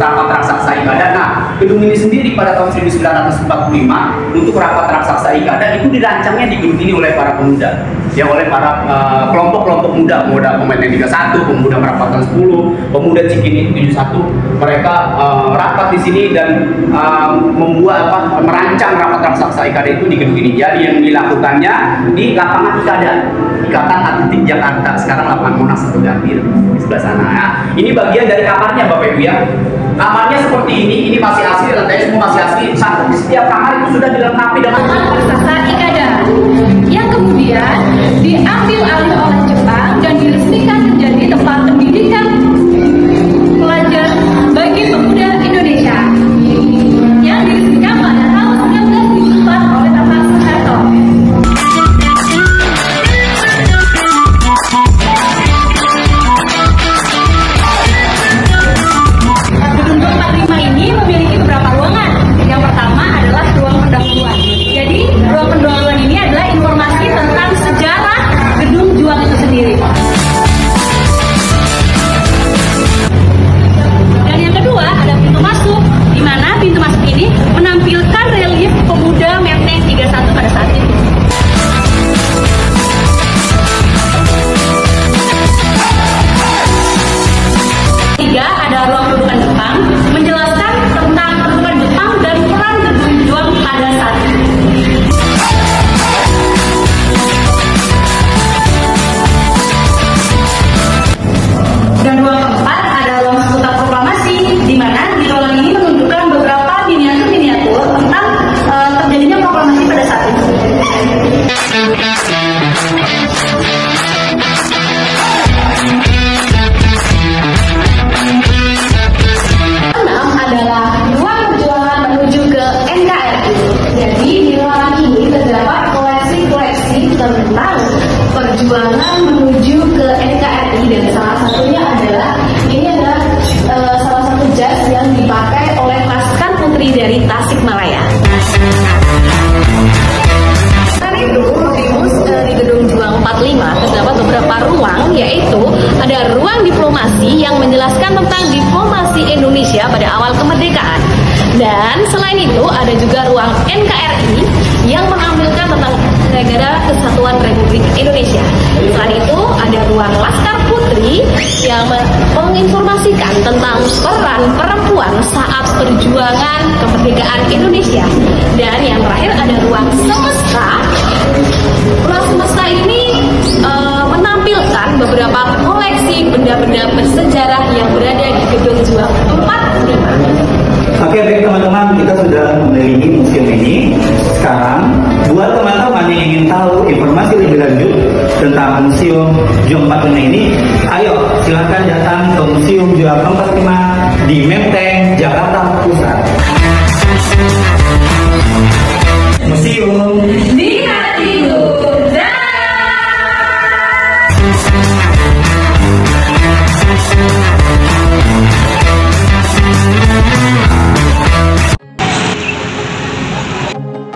rapat raksasa IKADA. Nah, gedung ini sendiri pada tahun 1945 untuk rapat raksasa IKADA itu dirancangnya di gedung ini oleh para pemuda, ya, oleh para kelompok-kelompok muda, pemuda Komitmen 31, pemuda Perapatan 10, pemuda Cikini 71. Mereka rapat di sini dan merancang rapat raksasa IKADA itu di gedung ini. Jadi yang dilakukannya di lapangan IKADA, Ikatan Atletik Jakarta, sekarang lapangan Monas atau Gambir di sebelah sana. Nah, ini bagian dari kamarnya Bapak Ibu ya. Kamarnya seperti ini masih asli, lantai semua masih asli. Di setiap kamar itu sudah dilengkapi dengan raksasa IKADA yang kemudian diambil alih oleh Jepang dan diresmikan menjadi tempat pendidikan pelajar bagi pemuda Indonesia yang diresmikan pada tahun 1904 oleh Bapak Soeharto. Gedung 245 ini memiliki beberapa ruangan. Yang pertama adalah ruang pendahuluan. Jadi ruang pendahuluan ini adalah informasi tentang sejarah gedung Juang itu sendiri. Dan yang kedua ada pintu masuk, di mana pintu masuk ini menampilkan relief pemuda Menteng 31 pada saat itu. Tiga, ada ruang kedudukan Jepang, menjelaskan tentang kedudukan Jepang dan peran gedung Juang pada saat itu. Dan ruang keempat ada ruang seputar proklamasi, di mana di ruangan ini menunjukkan beberapa miniatur tentang terjadinya proklamasi pada saat itu. Enam adalah ruang perjuangan menuju ke NKRI. Jadi di ruangan ini terdapat koleksi-koleksi tentang perjuangan menuju ke NKRI, dan salah satunya adalah ini adalah salah satu jas yang dipakai oleh pasukan putri dari Tasikmalaya. Selain itu, di gedung Juang 45 terdapat beberapa ruang, yaitu ada ruang diplomasi yang menjelaskan tentang diplomasi Indonesia pada awal kemerdekaan. Dan selain itu ada juga ruang NKRI yang menampilkan tentang Negara Kesatuan Republik Indonesia. Selain itu ada ruang Laskar Putri yang menginformasikan tentang peran perempuan saat perjuangan kemerdekaan Indonesia. Dan yang terakhir ada ruang Semesta. Ruang Semesta ini menampilkan beberapa koleksi benda-benda bersejarah yang berada di gedung Juang 45. Oke, baik teman-teman, kita sudah memiliki museum ini. Sekarang, buat teman-teman yang ingin tahu informasi lebih lanjut tentang Museum Juang 45 ini, ayo silahkan datang ke Museum Juang 45 di Menteng, Jakarta Pusat. Museum Di hatiku.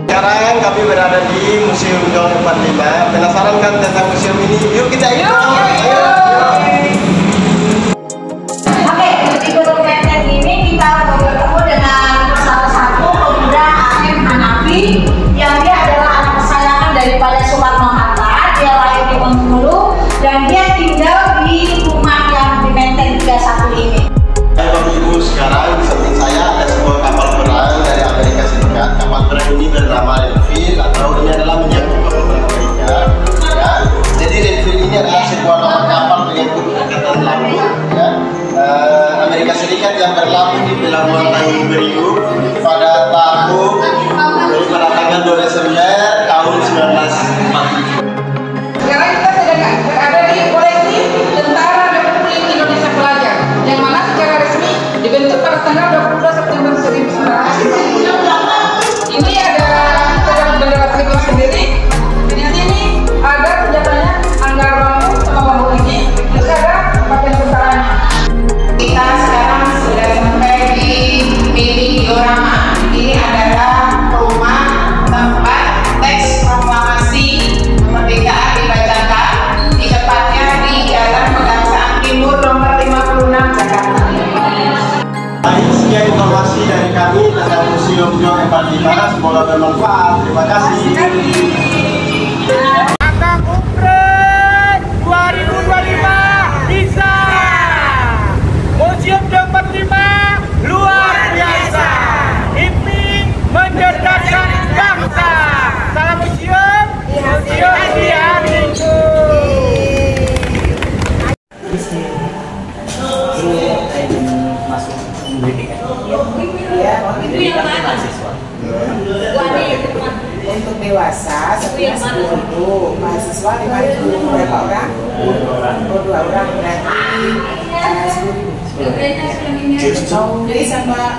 Sekarang kami berada di Museum Juang 45. Penasaran kan tentang museum ini? Yuk kita ikut. Ayo. Oke, di gedung Menteng ini kita bertemu dengan salah satu pemuda AM Hanafi yang dia adalah anak kesayangan daripada Soekarno-Hatta. Dia lahir di Bengkulu dan dia tinggal di rumah yang di Menteng 31 ini. Bapak Ibu, sekarang di samping saya ada sebuah kapal perang dari Amerika Serikat. Kapal perang ini bernama Renville, atau ini adalah menyangkut kapal perang Amerika. Ya. Jadi Renville ini adalah sebuah nama kapal pengangkut angkatan laut, ya. Amerika Serikat yang berlabuh di pelabuhan Tanjung Priok pada tanggal 2 Desember tahun 1947. Sekarang kita sedang berada di koleksi Tentara Republik Indonesia Pelajar, yang mana secara resmi dibentuk pada tanggal 22 September 1945. Ini ada bendera Tripoli sendiri. Di sini ada senjatanya, anggar bambu sama bambu ini, terus ada pakaian tentaranya. Kita sekarang sudah sampai di milik diorama. Ini adalah rumah tempat teks proklamasi kemerdekaan dibacakan, di tepatnya di Jalan Pegangsaan Timur nomor 56 Jakarta. sekian informasi dari kami tentang Museum Juang 45. Semoga bermanfaat. Terima kasih. Akang Umroh 2025 bisa. Museum Juang 45 luar biasa. Ini mencerdaskan bangsa. Salam museum, museum di hatiku. Untuk dewasa 10.000, mahasiswa 5.000. Berapa orang? 2 orang berarti 10.000. Mau beli sama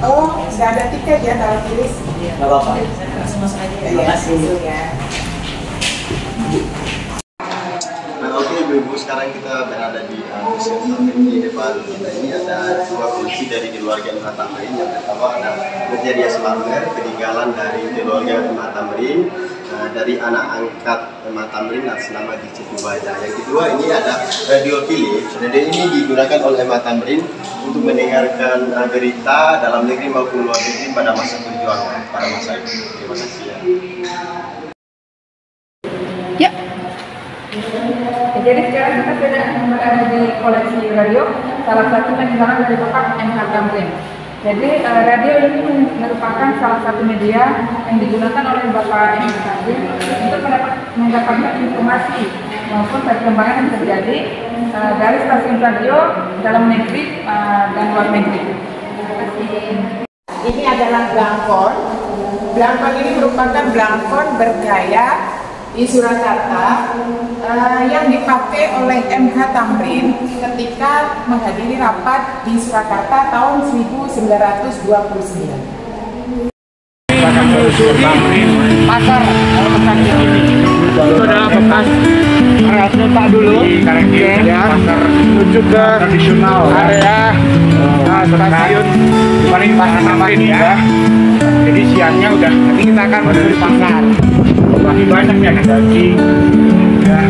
oh, sudah ada tiket ya kalau tulis? Nggak apa-apa. Masuk aja ya. Oke Ibu-Ibu, sekarang kita berada di Museum Tamrin. Di depan kita ini ada 2 kunci dari keluarga MH Tamrin. Yang pertama ada Mutiara Smartner, peninggalan dari keluarga MH Tamrin, dari anak angkat MH Tamrin atas nama Dicit Baja. Yang kedua ini ada radio Philips. Radio ini digunakan oleh MH Tamrin untuk mendengarkan berita dalam negeri maupun luar negeri pada masa perjuangan pada masa itu. Terima kasih ya. Jadi sekarang kita sudah berada di koleksi radio, salah satu peninggalan dari Bapak MH Tamrin. Jadi radio ini merupakan salah satu media yang digunakan oleh Bapak MH Tamrin untuk mendapatkan informasi maupun perkembangan yang terjadi dari stasiun radio dalam negeri dan luar negeri. Ini adalah blangkon. Blangkon ini merupakan blangkon bergaya di Surakarta yang dipakai oleh MH Tamrin ketika menghadiri rapat di Surakarta tahun 1929. Pasar itu adalah bekas kereta dulu ya, menuju ke tradisional area stasiun paling pasar Tamrin ya. Jadi siangnya udah, nanti kita akan menuju di pasar. Masih banyak ya daging ya,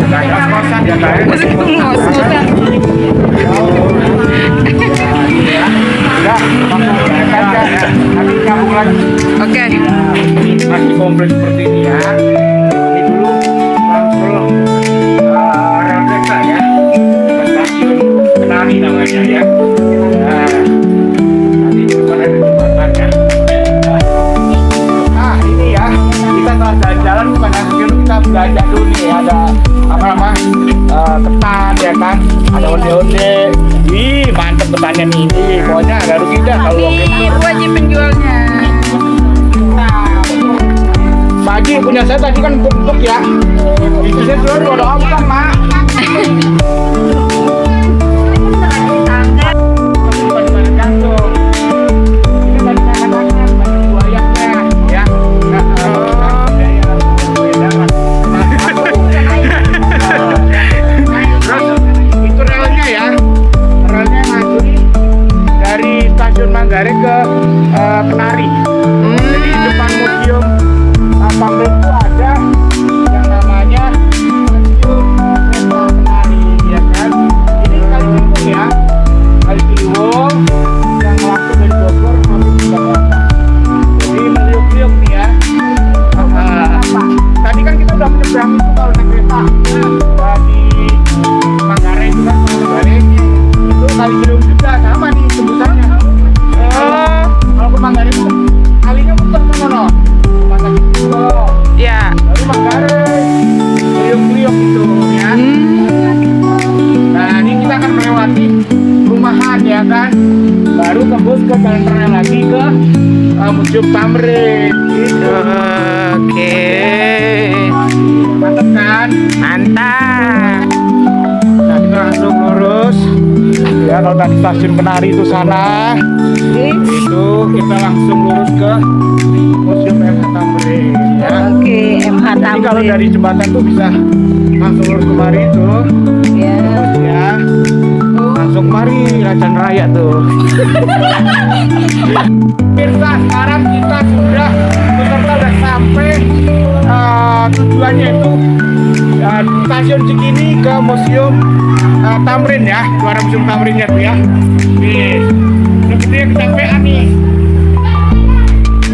ada kos-kosan ya kayak nanti nyambung lagi. Oke. Masih komplit seperti ini ya. Ini dulu langsung rel kereta ya, stasiun Kenari namanya ya. Nah, nanti juga ada jembatannya. Nah ini ya, kita setelah jalan-jalan bukan stasiun, kita belanja dulu nih. Ada apa ketan ya kan, ada onde-onde. Wih mantep ketannya nih, pokoknya nggak rugi dah kalau Ibu aja penjualnya. Bagi punya saya tadi kan empuk ya, isinya telur ada bukan mak. Manggarai ke Kenari. Jadi di depan museum Tamrin itu ada yang namanya Museum Kenari, ya kan? Ini Kali Ciliwung ya, Kali Ciliwung yang langsung dari Bogor masuk ke Jakarta. Jadi meliuk-liuk nih ya. Tadi kan kita udah menyeberang itu kalau naik kereta di Manggarai itu kan Manggarai itu Kali Ciliwung juga sama nih sebutannya. Kalau ke Manggarai itu kalinya muter ke mana? Masa gitu. Iya. Baru Manggarai, liuk-liuk gitu ya. Nah ini kita akan melewati perumahan ya kan. Baru tembus ke jalan raya lagi ke Museum Tamrin. Gitu. Oke. Mantap kan? Mantap. Nah kita langsung lurus. Ya kalau tadi stasiun Kenari itu sana, itu kita langsung lurus ke Museum MH Tamrin ya. Oke, MH Tamrin. Jadi kalau dari jembatan tuh bisa langsung lurus kemari itu. Ya. Ya. Langsung kemari Rajan Raya tuh. Pemirsa, sekarang kita sudah beserta tujuannya itu stasiun Cikini ke Museum Tamrin ya, Muara Museum Tamrinnya tuh ya. Nih, udah gede kecapean nih.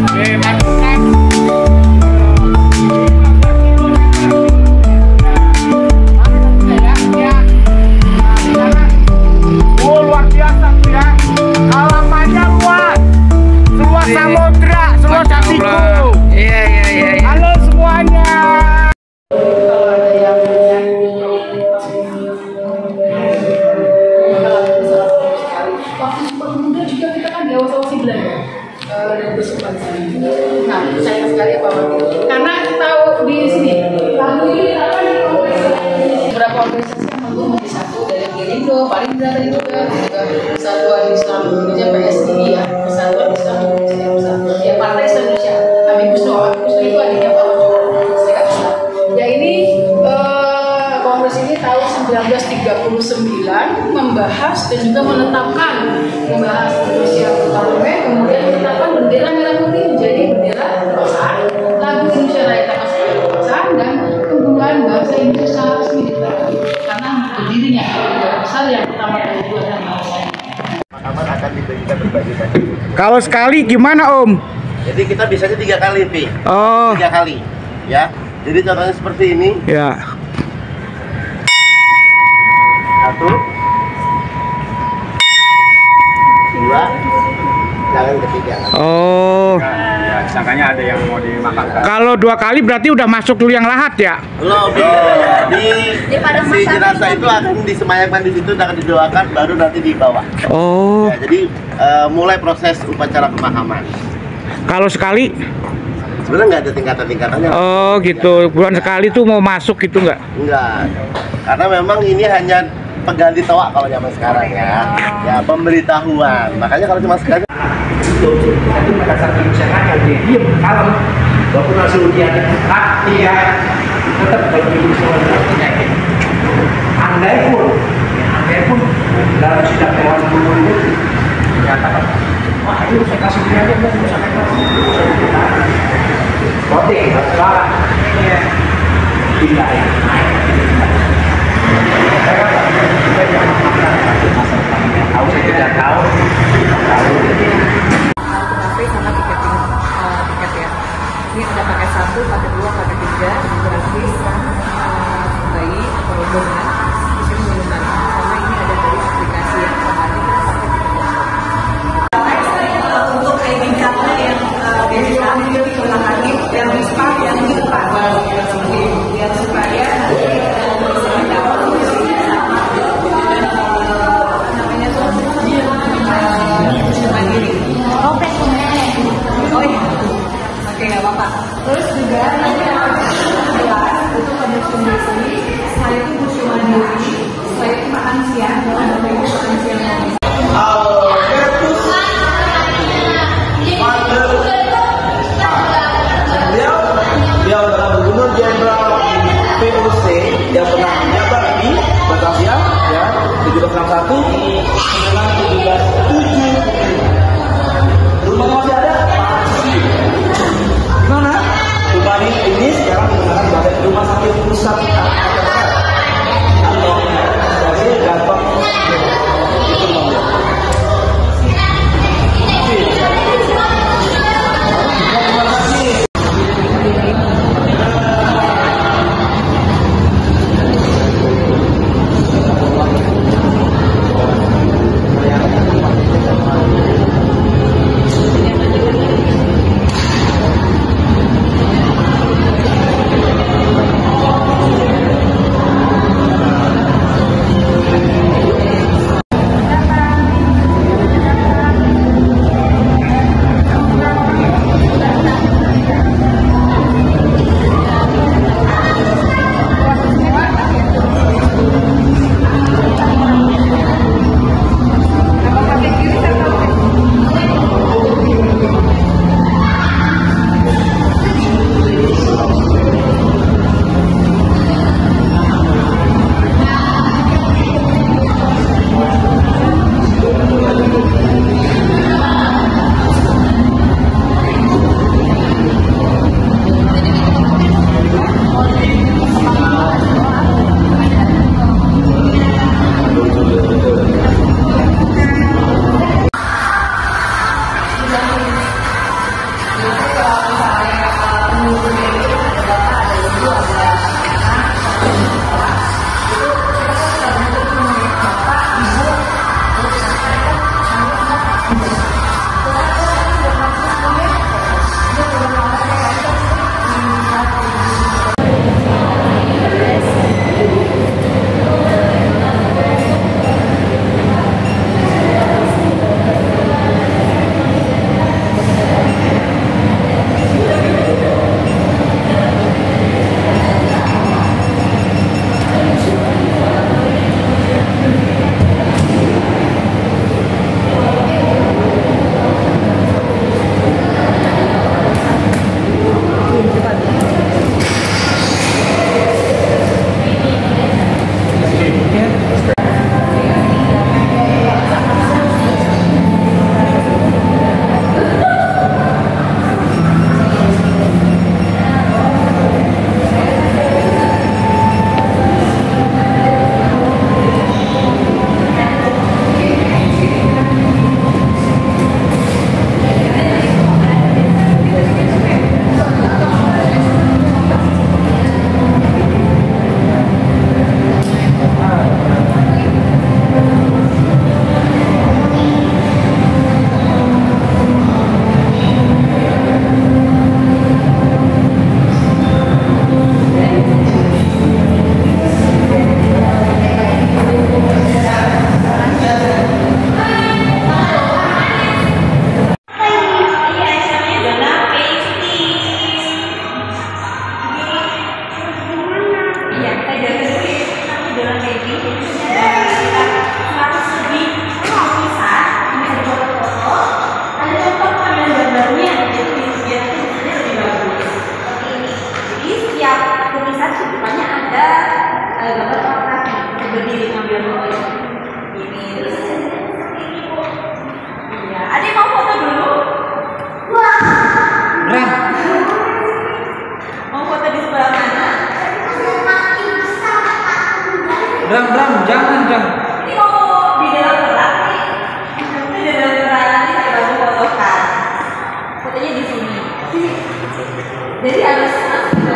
Oke, masukkan. Oh, luar biasa tuh ya. Halamannya luas. Seluas samudra, seluas hatiku. Iya. Halo semuanya. Pemuda juga kita kan diawasi Belanda dan bersumpah. Nah, sayang sekali Pak Wakil. Karena tahu di sini, lalu ini apa nih beberapa organisasi yang menjadi satu dari Gerindo, paling tadi juga Persatuan Islam Indonesia PSI ya, Persatuan Islam Indonesia, ya Partai Islam Indonesia, Amikus itu adiknya Pak Wakil. Ya ini kongres ini tahun 1939 membahas dan juga menetapkan Indonesia Parlemen, kemudian menetapkan bendera merah putih menjadi bendera kebangsaan, lagu Indonesia Raya tanggal 10 kebangsaan, dan penggunaan bahasa Indonesia secara resmi diterapkan karena berdirinya negara besar yang pertama kali itu adalah bangsa. Aman akan diberikan berbagai macam. Kalau sekali gimana Om? Jadi kita biasanya 3 kali, Pi. Oh. 3 kali, ya. Jadi contohnya seperti ini. Ya. 1, 2, jangan ketiga. Oh. Ya, sangkanya ada yang mau dimakan. Kalau 2 kali berarti udah masuk dulu yang lahat ya? Belum. Si jenazah itu akan disemayamkan di situ dan akan didoakan, baru nanti dibawa. Oh. Ya, jadi mulai proses upacara pemahaman. Kalau sekali? Sebenarnya nggak ada tingkatan-tingkatannya. Oh gitu. Bulan sekali tuh mau masuk gitu nggak? Enggak. Karena memang ini hanya pengganti toa kalau zaman sekarang ya. Ya, pemberitahuan. Makanya kalau cuma sekali itu pada saat dibicarakan dia diam kalem, walaupun langsung dia tidak tetap kalau ibu soal penyakit. Andai pun dalam sidang dewan guru itu menyatakan, wah itu saya kasih dia aja, mau sampai voting, bersuara, tidak ya. Tahu saya tidak tahu. Sama tiket ya. Ini ada paket 1, paket 2, paket 3, gratis kan, bayi atau rombongan, di sini minuman. Sama ini ada dari aplikasi yang sehari kita pakai untuk training karena yang biasanya ambil lagi yang di spa yang di depan, yang supaya terus juga nanti kelas itu pada kondisi saya itu bercuma diri, saya itu makan siang, kalau ada yang makan siang Dia adalah Gubernur Jenderal POC yang pernah menjabat di Batavia ya 1761 1977. Rumah masih ada? Mana? Rumah ini sekarang menggunakan badan rumah sakit pusat atau jadi gampang itu membuat. Bram, jangan. Ini mau di dalam perang nih. Di dalam perang nanti saya bantu fotokan. Fotonya di sini. Jadi harus masuk ke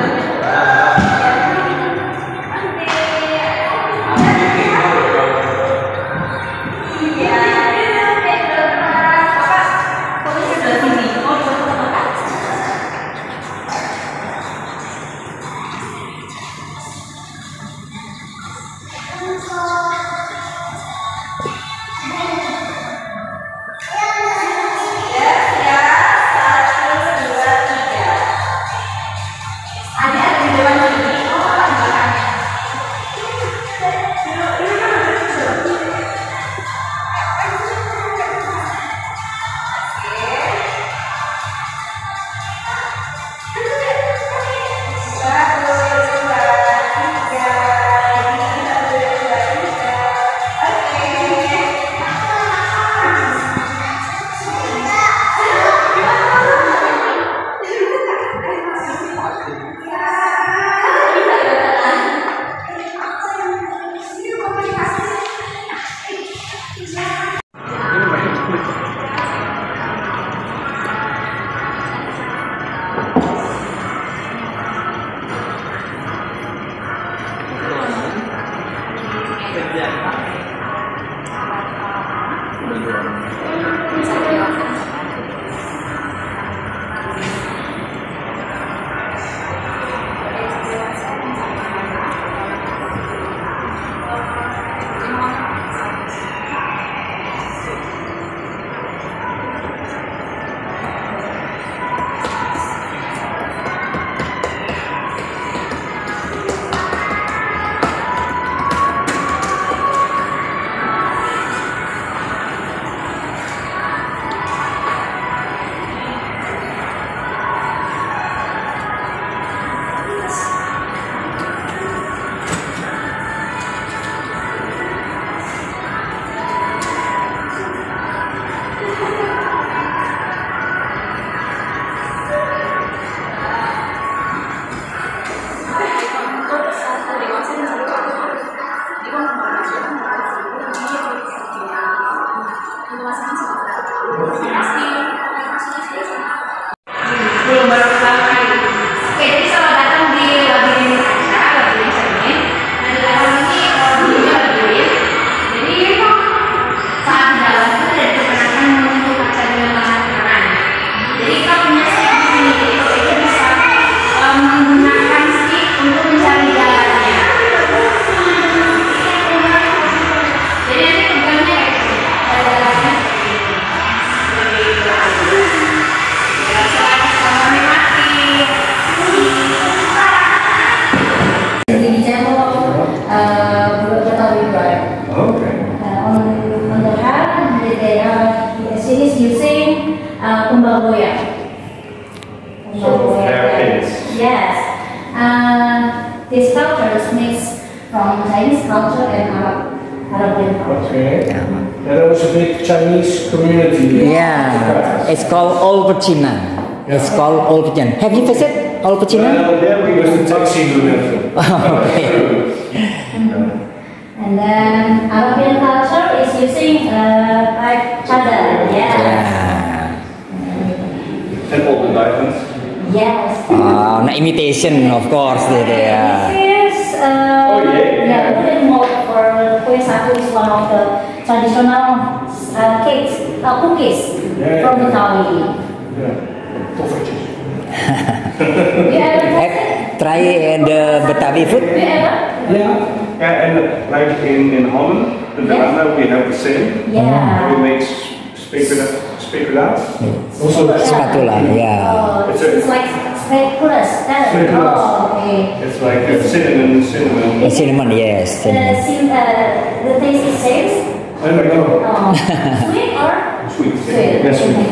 This culture is mixed from Chinese culture and Arabian culture. Okay. There was a big Chinese community. Yeah, it's called Old Pechina. It's called Old Pechina. Have you visited Old Pechina? There we was the taxi movement. Okay. And then Arabian culture is using like chadar. Yeah. And all the diamonds. Yes. Nah, imitation, of course, This is wooden mold for kue sagu is one of the traditional cookies from Betawi. Try the Betawi food. Yeah, and like in Holland, the Belanda, we have the same. Yeah. We make specula. Also spatula, yeah. It's like speculoos. Okay. It's like cinnamon. Cinnamon, yes. The taste is same. I don't know. Sweet or? Sweet. Sweet. Yes, sweet.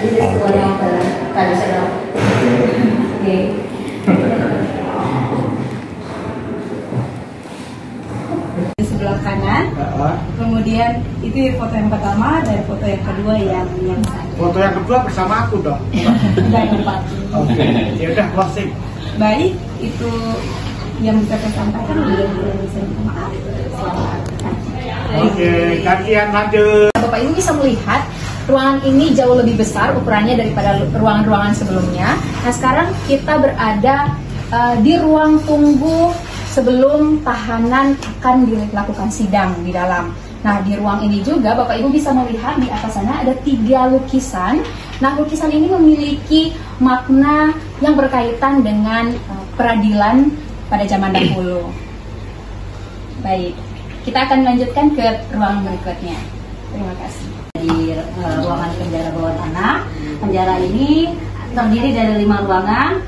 This is one of the traditional. Okay. Di sebelah kanan, kemudian itu foto yang pertama dan foto yang kedua yang satu. Foto yang kedua bersama aku dong. Dan empat. Oke. Ya udah closing. Baik, itu yang bisa saya sampaikan bisa minta maaf. Oke, gantian lanjut. Bapak Ibu bisa melihat ruangan ini jauh lebih besar ukurannya daripada ruangan-ruangan sebelumnya. Nah, sekarang kita berada di ruang tunggu sebelum tahanan akan dilakukan sidang di dalam. Nah, di ruang ini juga Bapak Ibu bisa melihat di atas sana ada 3 lukisan. Nah, lukisan ini memiliki makna yang berkaitan dengan peradilan pada zaman dahulu. Baik, kita akan lanjutkan ke ruang berikutnya. Terima kasih. Di ruangan penjara bawah tanah, penjara ini terdiri dari 5 ruangan.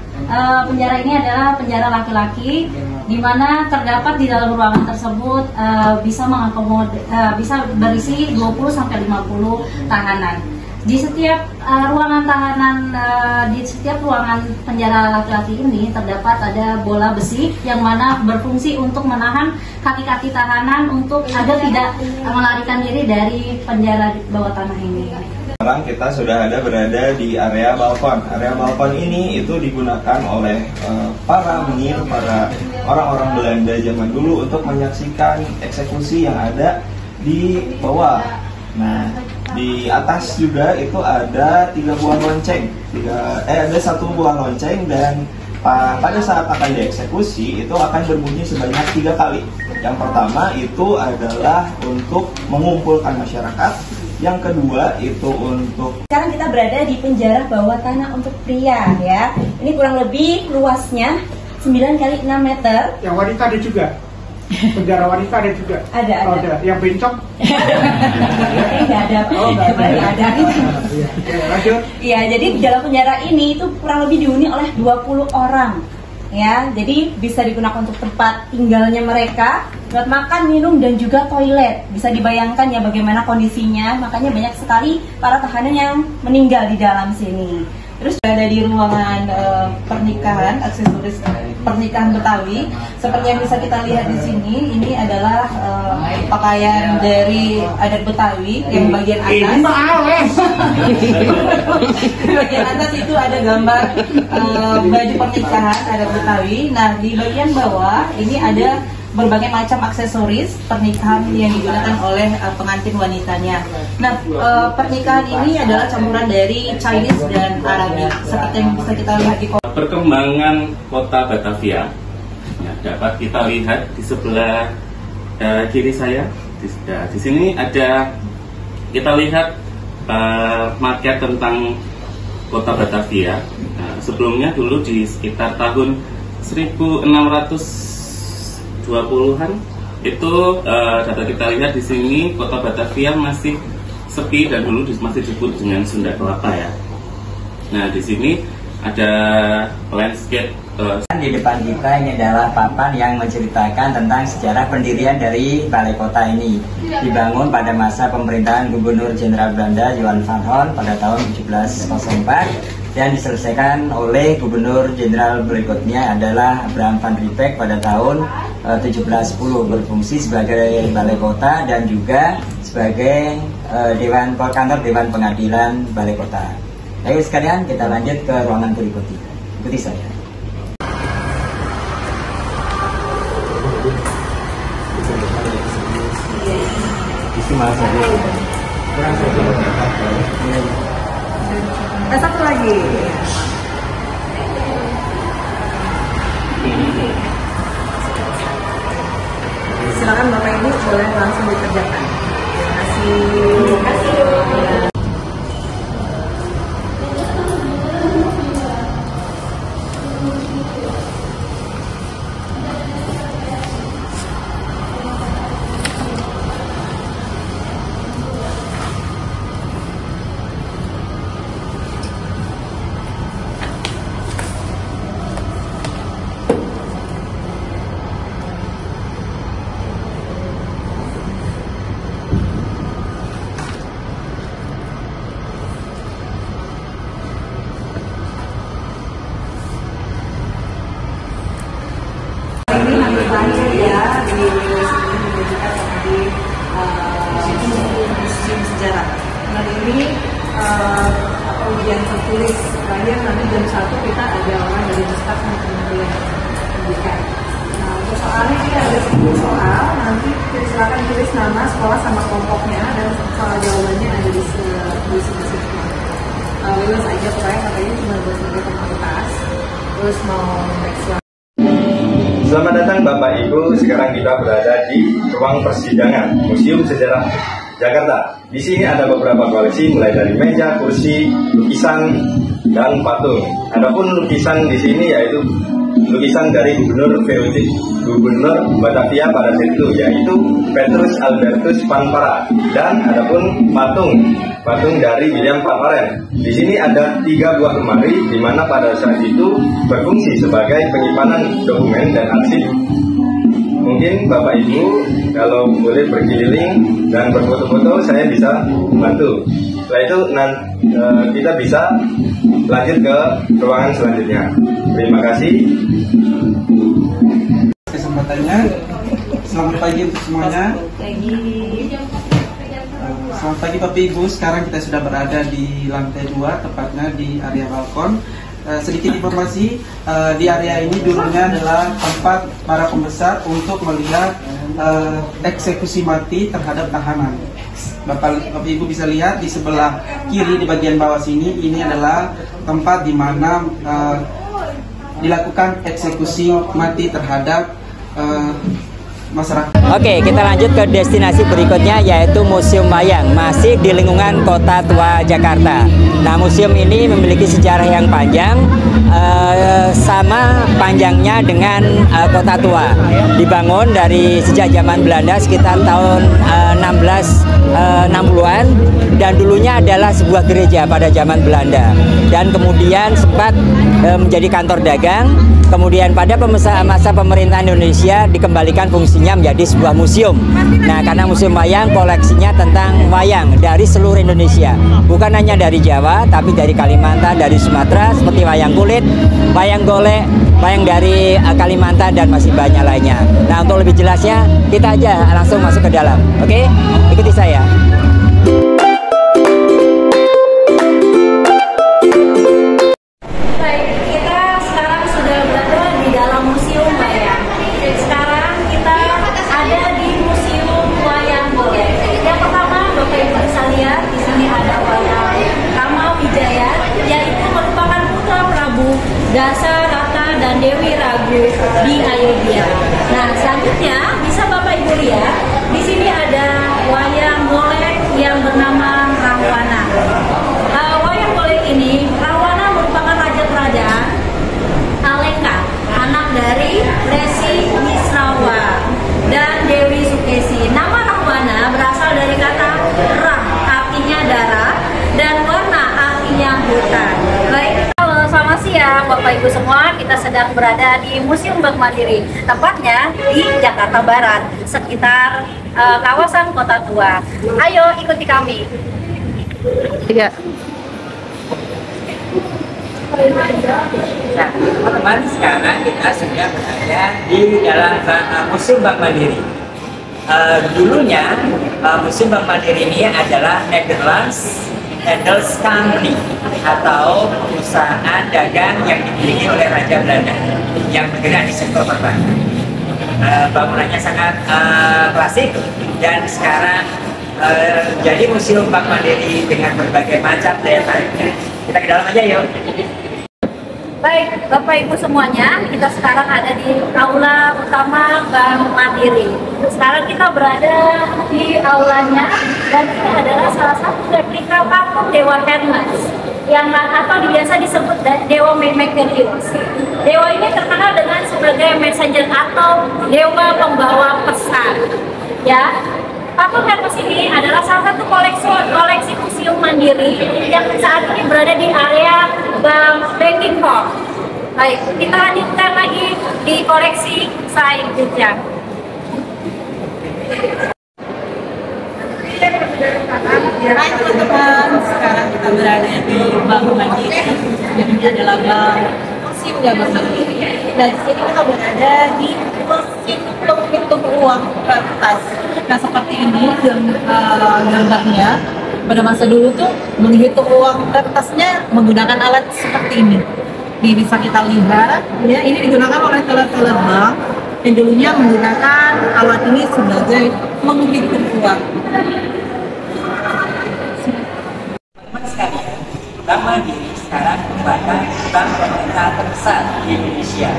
Penjara ini adalah penjara laki-laki, di mana terdapat di dalam ruangan tersebut bisa berisi 20 sampai 50 tahanan. Di setiap ruangan tahanan, di setiap ruangan penjara laki-laki ini terdapat ada bola besi yang mana berfungsi untuk menahan kaki-kaki tahanan untuk agar tidak melarikan diri dari penjara bawah tanah ini. Sekarang kita sudah berada di area balkon. Area balkon ini itu digunakan oleh para menir, para orang-orang Belanda zaman dulu untuk menyaksikan eksekusi yang ada di bawah. Nah, di atas juga itu ada 3 buah lonceng. Ada 1 buah lonceng dan pada saat akan dieksekusi itu akan berbunyi sebanyak 3 kali. Yang pertama itu adalah untuk mengumpulkan masyarakat. Yang kedua itu untuk... Sekarang kita berada di penjara bawah tanah untuk pria ya. Ini kurang lebih luasnya 9 x 6 meter. Yang wanita ada juga? Penjara wanita ada juga? Ada. Oh, ada. Yang bencong? Nggak ada. Oh, nggak ada. Lanjut. Iya, jadi di dalam penjara ini itu kurang lebih dihuni oleh 20 orang. Ya, jadi bisa digunakan untuk tempat tinggalnya mereka, buat makan, minum, dan juga toilet. Bisa dibayangkan ya bagaimana kondisinya, makanya banyak sekali para tahanan yang meninggal di dalam sini. Terus ada di ruangan pernikahan, aksesoris pernikahan Betawi. Seperti yang bisa kita lihat di sini, ini adalah pakaian dari adat Betawi yang bagian atas. Di bagian atas itu ada gambar baju pernikahan adat Betawi. Nah, di bagian bawah ini ada berbagai macam aksesoris pernikahan yang digunakan oleh pengantin wanitanya. Nah, pernikahan ini adalah campuran dari Chinese dan Arabic, seperti yang bisa kita lihat di perkembangan kota Batavia. Ya, dapat kita lihat di sebelah kiri saya. Di sini ada kita lihat market tentang kota Batavia. Nah, sebelumnya dulu di sekitar tahun 1620-an itu dapat kita lihat di sini kota Batavia masih sepi dan dulu masih disebut dengan Sunda Kelapa ya. Nah, di sini ada landscape. Di depan kita ini adalah papan yang menceritakan tentang sejarah pendirian dari balai kota ini. Dibangun pada masa pemerintahan Gubernur Jenderal Belanda Johan van Holst pada tahun 1704 dan diselesaikan oleh Gubernur Jenderal berikutnya adalah Abraham van Riebeeck pada tahun 1710, berfungsi sebagai balai kota dan juga sebagai kantor Dewan Pengadilan Balai Kota. Ayo sekalian kita lanjut ke ruangan berikutnya. Ikuti saya. Satu lagi. Silakan Bapak Ibu boleh langsung dikerjakan. Terima kasih. Sejarah. Nah, ini ujian tertulis terakhir nanti jam 1 kita ada orang dari staf Kementerian Pendidikan. Nah, Agus mau next. Selamat datang Bapak Ibu. Sekarang kita berada di ruang persidangan Museum Sejarah Jakarta. Di sini ada beberapa koleksi mulai dari meja, kursi, lukisan, dan patung. Adapun lukisan di sini yaitu lukisan dari Gubernur VOC, Gubernur Batavia pada saat itu, yaitu Petrus Albertus Van Para. Dan adapun patung dari William Van Orent. Di sini ada 3 buah lemari, di mana pada saat itu berfungsi sebagai penyimpanan dokumen dan arsip. Mungkin Bapak Ibu kalau boleh berkeliling dan berfoto-foto, saya bisa membantu. Setelah itu kita bisa lanjut ke ruangan selanjutnya. Terima kasih. Kesempatannya. Selamat pagi untuk semuanya. Selamat pagi Bapak Ibu. Sekarang kita sudah berada di lantai 2, tepatnya di area balkon. Sedikit informasi, di area ini dulunya adalah tempat para pembesar untuk melihat eksekusi mati terhadap tahanan. Bapak Ibu bisa lihat di sebelah kiri di bagian bawah sini, ini adalah tempat di mana dilakukan eksekusi mati terhadap masyarakat. Oke, kita lanjut ke destinasi berikutnya, yaitu Museum Wayang, masih di lingkungan Kota Tua Jakarta. Nah, museum ini memiliki sejarah yang panjang, sama panjangnya dengan Kota Tua. Dibangun dari sejak zaman Belanda sekitar tahun 1660-an, dan dulunya adalah sebuah gereja pada zaman Belanda, dan kemudian sempat menjadi kantor dagang. Kemudian pada masa pemerintahan Indonesia dikembalikan fungsinya menjadi sebuah museum. Nah, karena Museum Wayang koleksinya tentang wayang dari seluruh Indonesia, bukan hanya dari Jawa, tapi dari Kalimantan, dari Sumatera, seperti wayang kulit, wayang golek, wayang dari Kalimantan, dan masih banyak lainnya. Nah, untuk lebih jelasnya kita aja langsung masuk ke dalam. Oke, ikuti saya. Dasarata dan Dewi Ragu di Ayodhya. Nah, selanjutnya bisa Bapak Ibu lihat di sini ada wayang golek yang bernama Rahwana. Wayang golek ini, Rahwana merupakan raja kerajaan Alengka, anak dari Resi Wisrawa dan Dewi Sukesi. Nama Rahwana berasal dari kata Rah, artinya darah, dan warna artinya hutan. Baik. Selamat siang Bapak Ibu semua, kita sedang berada di Museum Bank Mandiri, tepatnya di Jakarta Barat, sekitar kawasan Kota Tua. Ayo ikuti kami. 3. Nah, teman-teman, sekarang kita sudah berada di dalam Museum Bank Mandiri. Dulunya Museum Bank Mandiri ini adalah Netherlands Handelscompany atau perusahaan dagang yang dimiliki oleh Raja Belanda yang bergerak di sektor perbankan. Bangunannya sangat klasik, dan sekarang jadi Museum Bank Mandiri dengan berbagai macam daya tariknya. Kita ke dalam aja yuk. Baik, Bapak Ibu semuanya, kita sekarang ada di aula utama Bank Mandiri. Sekarang kita berada di aulanya, dan ini adalah salah satu replika patung Dewa Hermes yang atau biasa disebut Dewa Memakerius. Dewa ini terkenal dengan sebagai messenger atau dewa pembawa pesan. Ya, patung Hermes ini adalah salah satu koleksi Museum Mandiri yang saat ini berada di area Banking Hall. Baik, kita lanjutkan lagi di koleksi selanjutnya. Hai teman-teman, sekarang kita berada di Bank Mandiri. Ini adalah museum Bank Mandiri. Dan di sini kita berada di mesin penghitung uang kertas. Nah, seperti ini gambarnya. Pada masa dulu tuh menghitung uang kertasnya menggunakan alat seperti ini. Ini bisa kita lihat, ya, ini digunakan oleh teller-teller bank yang dulunya menggunakan alat ini sebagai menghitung uang. Teman sekalian, Bank Mandiri sekarang merupakan bank pemerintah kota terbesar di Indonesia.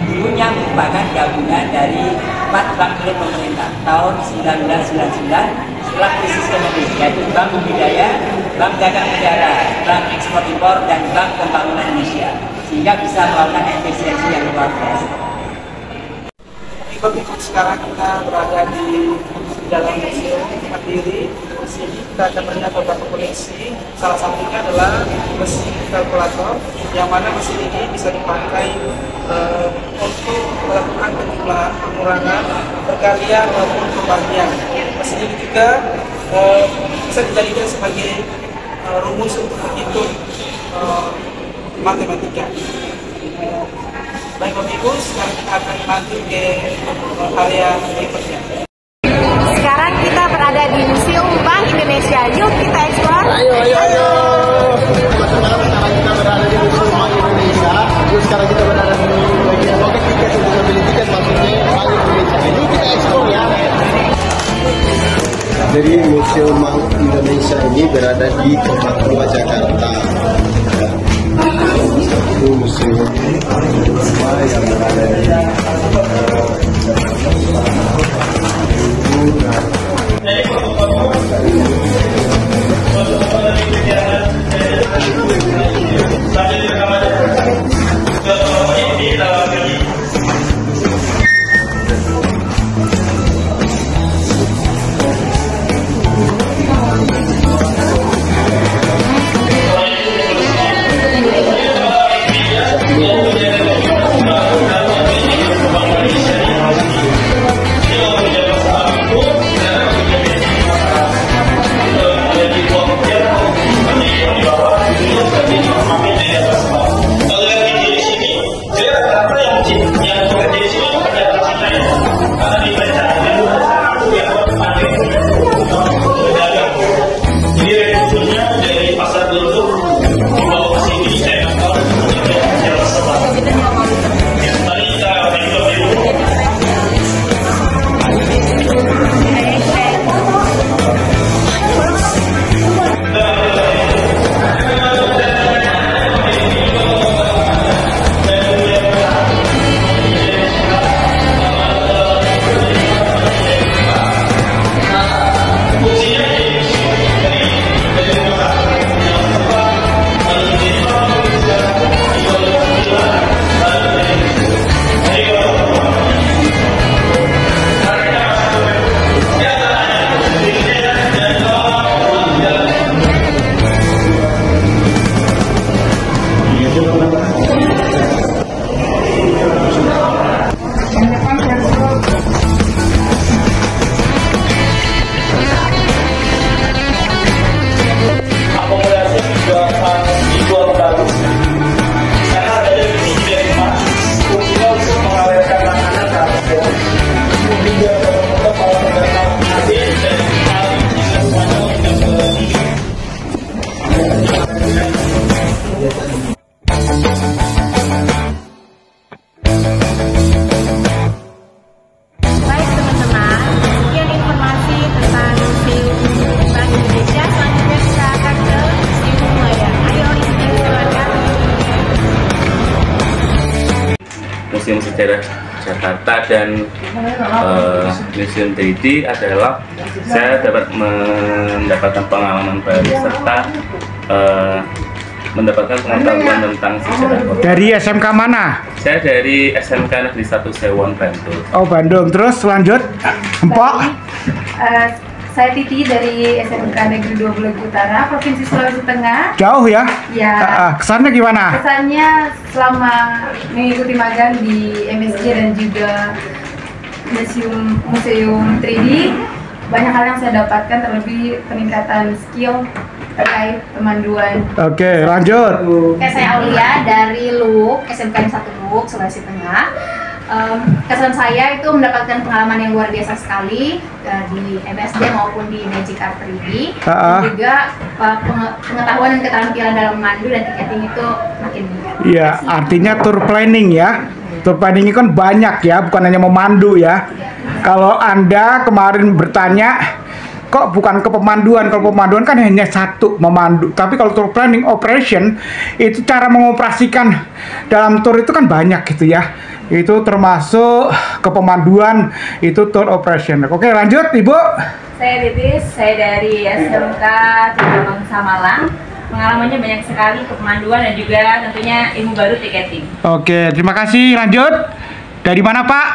Dulunya merupakan gabungan dari 4 bank milik pemerintah tahun 1999 setelah krisis ekonomi, yaitu Bank Budidaya, Bank Dagang Negara, Bank Ekspor Impor, dan Bank Pembangunan Indonesia, sehingga bisa melakukan efisiensi yang luar biasa. Ikut sekarang kita berada di dalam museum Mandiri. Di sini kita akan melihat beberapa koleksi. Salah satunya adalah mesin kalkulator, yang mana mesin ini bisa dipakai untuk melakukan penjumlahan, pengurangan, perkalian maupun pembagian. Mesin ini juga bisa dijadikan sebagai rumus untuk menghitung matematika. Baik Bapak Ibu, sekarang kita akan lanjut ke area berikutnya. Sekarang kita berada di Museum Bank Indonesia. Yuk kita eksplor. Ayo. Sekarang kita berada di Museum Bank Indonesia. Sekarang kita berada di bagian loket tiket untuk membeli tiket maksudnya Bank Indonesia. Ini kita eksplor ya. Jadi Museum Bank Indonesia ini berada di Kemang Tua, Jakarta. Itu museum yang berada di Museum Sejarah Jakarta dan Museum 3D adalah saya dapat mendapatkan pengalaman baru serta mendapatkan pengetahuan tentang sejarah kota. Dari SMK mana? Saya dari SMK Negeri 1 Sewon, Bantul. Oh, Bandung. Terus lanjut, Empok. Saya Titi dari SMK Negeri 2 Buluh Utara, Provinsi Sulawesi Tengah. Jauh ya? Ya. Kesannya gimana? Kesannya selama mengikuti magang di MSG dan juga Museum 3D, banyak hal yang saya dapatkan, terlebih peningkatan skill terkait pemanduan. Oke, lanjut. Saya Aulia dari LUUK, SMK 1 LUUK, Sulawesi Tengah. Kesan saya itu mendapatkan pengalaman yang luar biasa sekali di MSD maupun di Magic Art 3D. Dan juga pengetahuan dan keterampilan dalam memandu dan tiketing itu makin meningkat. Iya, artinya tour planning ya. Tour planning ini kan banyak ya, bukan hanya memandu ya. Kalau Anda kemarin bertanya kok bukan ke pemanduan. Kalau pemanduan kan hanya satu memandu, tapi kalau tour planning operation itu cara mengoperasikan dalam tour itu kan banyak gitu ya. Itu termasuk ke pemanduan, itu tour operation. Oke, lanjut Ibu. Saya Titis, saya dari SMK Tiga Bangsa Malang. Pengalamannya banyak sekali ke pemanduan dan juga tentunya ilmu baru tiketing. Oke, terima kasih. Lanjut. Dari mana Pak?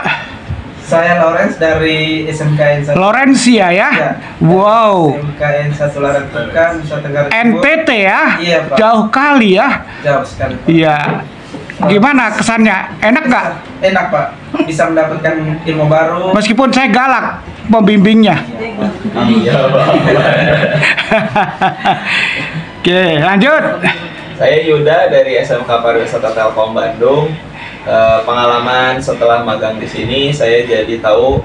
Saya Lawrence dari SMK Laurencia ya? Wow. SMK Satu Larantuka, Nusa Tenggara Timur. NTT ya? Iya Pak. Jauh kali ya? Jauh sekali Pak. Iya. Gimana kesannya? Enak nggak? Enak Pak. Bisa mendapatkan ilmu baru. Meskipun saya galak pembimbingnya. Iya Pak. Oke, lanjut. Saya Yuda dari SMK Pariwisata Telkom Bandung. Pengalaman setelah magang di sini, saya jadi tahu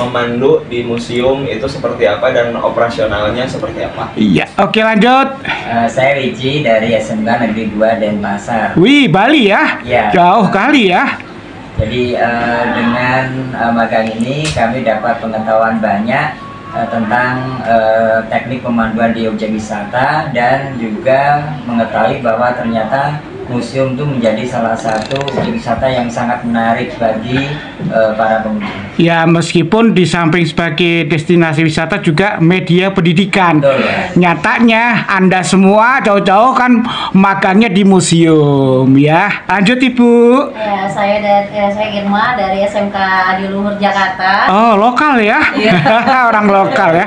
memandu di museum itu seperti apa dan operasionalnya seperti apa. Iya, oke lanjut. Saya Wiji dari SMK Negeri 2 Denpasar. Wih, Bali ya? Iya. Jauh kali ya? Jadi dengan magang ini kami dapat pengetahuan banyak tentang teknik pemanduan di objek wisata dan juga mengetahui bahwa ternyata museum itu menjadi salah satu objek wisata yang sangat menarik bagi para pengunjung. Ya, meskipun di samping sebagai destinasi wisata juga media pendidikan. Betul, ya. Nyatanya Anda semua jauh-jauh kan magangnya di museum ya. Lanjut Ibu. Ya, saya Irma dari SMK Adiluhur Jakarta. Oh, lokal ya? Orang lokal ya.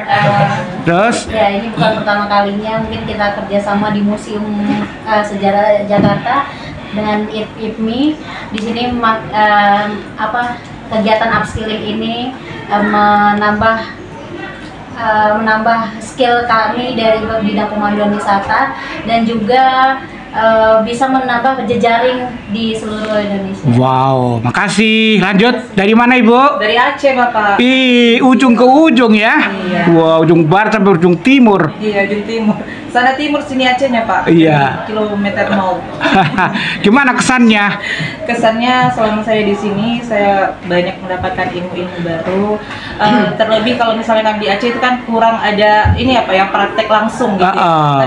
Terus? Ya, ini bukan pertama kalinya mungkin kita kerjasama di Museum Sejarah Jakarta dengan IPMI. Di sini kegiatan upskilling ini menambah skill kami dari bidang pemanduan wisata dan juga bisa menambah jejaring di seluruh Indonesia. Wow, makasih. Lanjut, dari mana Ibu? Dari Aceh Bapak. Ujung ke ujung ya? Iya. Wow, ujung barat sampai ujung timur. Iya, ujung timur. Sana timur, sini Acehnya Pak. Iya. Kilometer 0. Gimana kesannya? Kesannya selama saya di sini, saya banyak mendapatkan ilmu-ilmu baru. Terlebih kalau misalnya kami di Aceh itu kan kurang ada ini apa ya, praktek langsung gitu.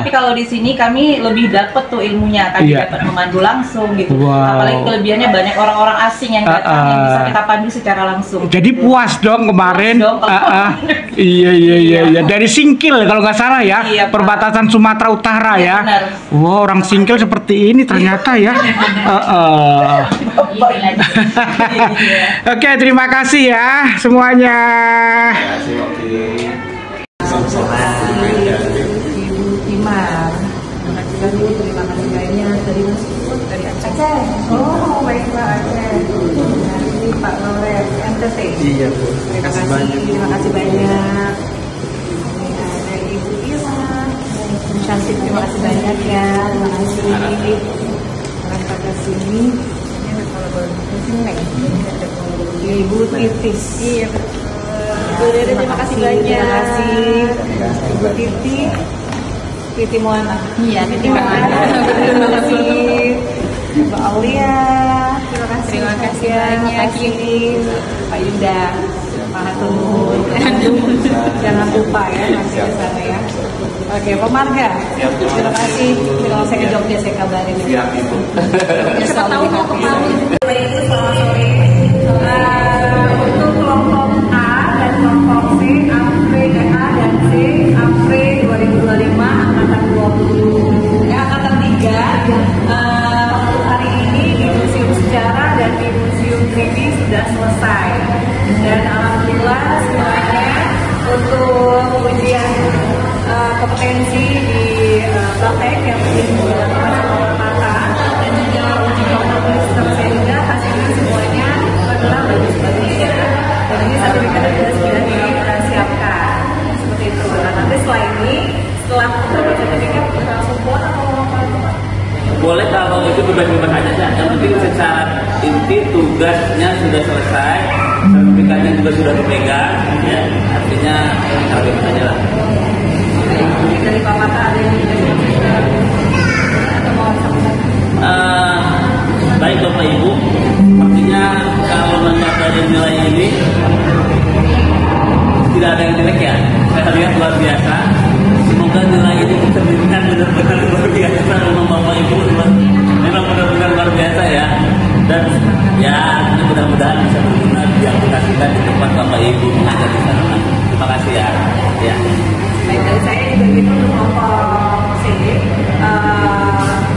Tapi kalau di sini kami lebih dapat tuh ilmunya, kami dapat memandu langsung gitu. Wow. Apalagi kelebihannya banyak orang-orang asing yang datang yang bisa kita pandu secara langsung. Jadi puas dong kemarin. Puas dong, Iya. Dari Singkil kalau nggak salah ya, iya, perbatasan Sumatera Utara ya. Benar. Wow, orang Singkil seperti ini ternyata ya. Oke, terima kasih ya semuanya. Ibu Timar. Terima kasih banyak dari dari Aceh. Oh, baiklah Aceh. Dari Pak Lores NTT. Iya Bu. Terima kasih banyak. Ini ada Ibu Ira. Cantik, terima kasih banyak ya. Terima kasih. Orang pada sini. Ini kalau baru ke sini. Ibu Titis. Iya betul. Ibu Dede, terima kasih banyak. Terima kasih. Ibu Titi. Titi Moana. Iya, Titi Moana. Terima kasih. Mbak Aulia. Terima kasih banyak. Pak Yuda. Pak Hatun. Jangan lupa ya nanti di sana ya. Oke, Pak Marga. Terima kasih. Kalau saya ke Jogja saya kabarin. Siap Ibu. Siapa tahu mau ke Palu. Itu selamat sore. Untuk kelompok A dan kelompok C, APRE A dan C, APRE 2025 angkatan 20 angkatan 3. Untuk hari ini di Museum Sejarah dan di Museum 3D sudah selesai. Dan alhamdulillah semuanya untuk ujian kompetensi di praktek yang dilakukan penempatan dan juga uji kompetensi tersedia, hasilnya semuanya adalah bagus-bagusnya. Dan ini sertifikat sudah kita siapkan seperti itu. Nah, nanti setelah ini, setelah dapat sertifikat langsung buat atau apa? Boleh kalau itu bebas-bebas aja. Yang penting secara inti tugasnya sudah selesai, sertifikatnya juga sudah dipegang, ya. Artinya kita bebas aja lah. Dari Pak Mata ada yang atau mau baik Bapak Ibu, artinya kalau mencapai nilai ini tidak ada yang jelek ya. Saya lihat luar biasa. Semoga nilai ini mencerminkan benar-benar luar biasa. Memang Bapak Ibu memang benar-benar luar biasa ya. Dan ya mudah-mudahan bisa berguna diaplikasikan di tempat Bapak Ibu mengajar di sana. Terima kasih ya. Ya. Baik, dari saya juga gitu untuk kelompok CD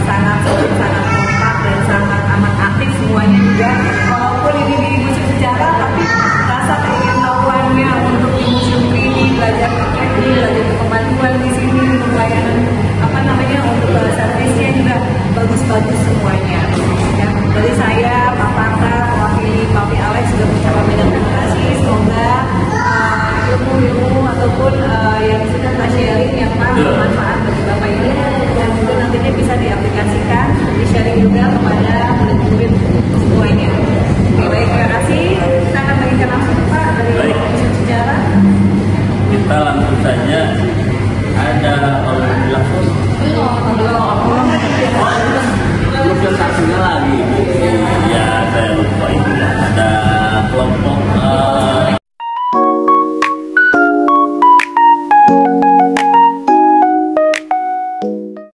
sangat kompak dan sangat amat aktif semuanya juga. Walaupun ini di museum sejarah, tapi rasa keingintahuannya untuk di museum ini belajar teknik, belajar kemampuan di sini, pelayanan untuk servisnya juga bagus-bagus semuanya. Ya, dari saya, Pak Parta, mewakili Pak Alex sudah mengucapkan banyak terima kasih. Semoga ilmu-ilmu ataupun yang sudah kita sharing yang bermanfaat bagi Bapak ini dan juga nantinya bisa diaplikasikan, di-sharing juga kepada murid-murid semuanya. Oke, baik, terima kasih. Kita akan berikan langsung Pak dari Museum Sejarah. Kita langsung saja ada